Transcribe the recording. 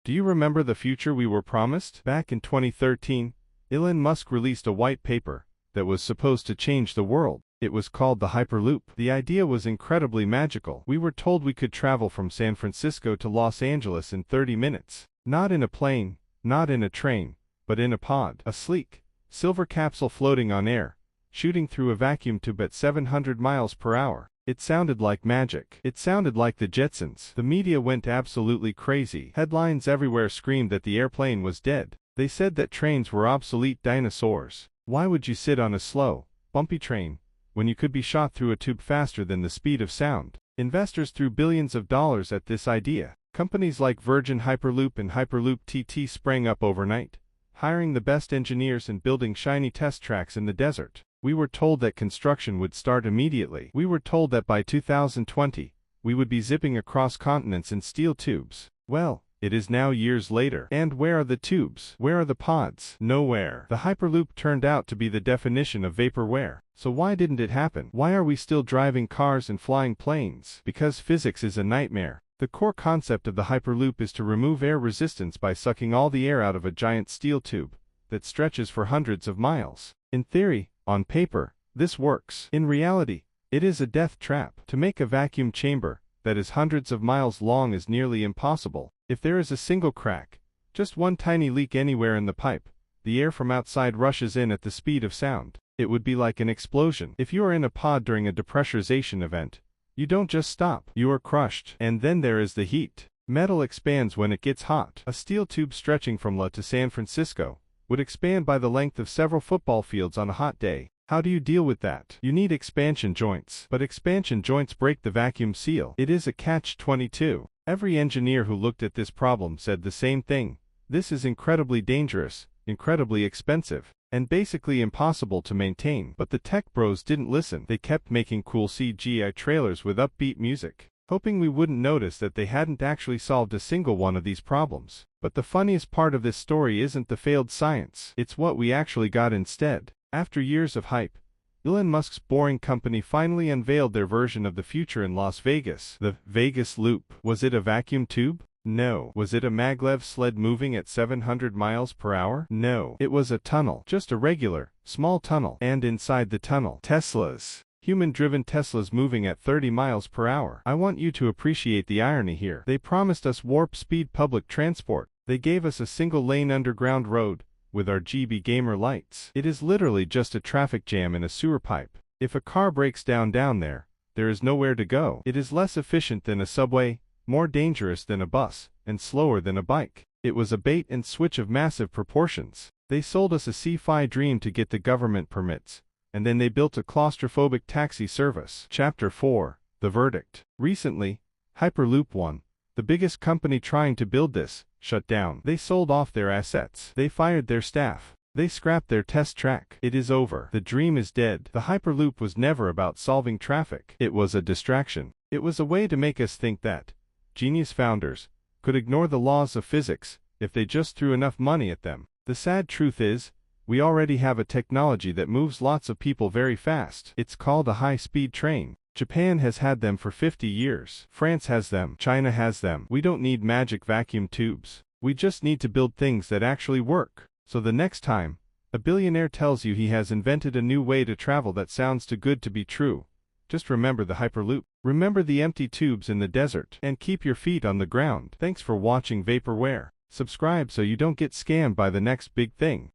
Do you remember the future we were promised? Back in 2013, Elon Musk released a white paper that was supposed to change the world. It was called the Hyperloop. The idea was incredibly magical. We were told we could travel from San Francisco to Los Angeles in 30 minutes. Not in a plane, not in a train, but in a pod. A sleek, silver capsule floating on air, shooting through a vacuum tube at 700 miles per hour. It sounded like magic. It sounded like the Jetsons. The media went absolutely crazy. Headlines everywhere screamed that the airplane was dead. They said that trains were obsolete dinosaurs. Why would you sit on a slow, bumpy train when you could be shot through a tube faster than the speed of sound? Investors threw billions of dollars at this idea. Companies like Virgin Hyperloop and Hyperloop TT sprang up overnight, hiring the best engineers and building shiny test tracks in the desert. We were told that construction would start immediately. We were told that by 2020, we would be zipping across continents in steel tubes. Well, it is now years later. And where are the tubes? Where are the pods? Nowhere. The Hyperloop turned out to be the definition of vaporware. So why didn't it happen? Why are we still driving cars and flying planes? Because physics is a nightmare. The core concept of the Hyperloop is to remove air resistance by sucking all the air out of a giant steel tube that stretches for hundreds of miles. In theory, on paper, this works. In reality, it is a death trap. To make a vacuum chamber that is hundreds of miles long is nearly impossible. If there is a single crack, just one tiny leak anywhere in the pipe, the air from outside rushes in at the speed of sound. It would be like an explosion. If you are in a pod during a depressurization event, you don't just stop. You are crushed. And then there is the heat. Metal expands when it gets hot. A steel tube stretching from La to San Francisco would expand by the length of several football fields on a hot day. How do you deal with that? You need expansion joints. But expansion joints break the vacuum seal. It is a catch-22. Every engineer who looked at this problem said the same thing. This is incredibly dangerous, incredibly expensive, and basically impossible to maintain. But the tech bros didn't listen. They kept making cool CGI trailers with upbeat music, hoping we wouldn't notice that they hadn't actually solved a single one of these problems. But the funniest part of this story isn't the failed science. It's what we actually got instead. After years of hype, Elon Musk's boring company finally unveiled their version of the future in Las Vegas. The Vegas Loop. Was it a vacuum tube? No. Was it a maglev sled moving at 700 miles per hour? No. It was a tunnel. Just a regular, small tunnel. And inside the tunnel, Teslas. Human-driven Teslas moving at 30 miles per hour. I want you to appreciate the irony here. They promised us warp-speed public transport. They gave us a single-lane underground road with our GB gamer lights. It is literally just a traffic jam in a sewer pipe. If a car breaks down there is nowhere to go. It is less efficient than a subway, more dangerous than a bus, and slower than a bike. It was a bait and switch of massive proportions. They sold us a sci-fi dream to get the government permits, and then they built a claustrophobic taxi service. Chapter 4. The Verdict. Recently, Hyperloop 1, the biggest company trying to build this, shut down. They sold off their assets. They fired their staff. They scrapped their test track. It is over. The dream is dead. The Hyperloop was never about solving traffic. It was a distraction. It was a way to make us think that genius founders could ignore the laws of physics if they just threw enough money at them. The sad truth is, we already have a technology that moves lots of people very fast. It's called a high-speed train. Japan has had them for 50 years. France has them. China has them. We don't need magic vacuum tubes. We just need to build things that actually work. So the next time a billionaire tells you he has invented a new way to travel that sounds too good to be true, just remember the Hyperloop. Remember the empty tubes in the desert. And keep your feet on the ground. Thanks for watching Vaporware. Subscribe so you don't get scammed by the next big thing.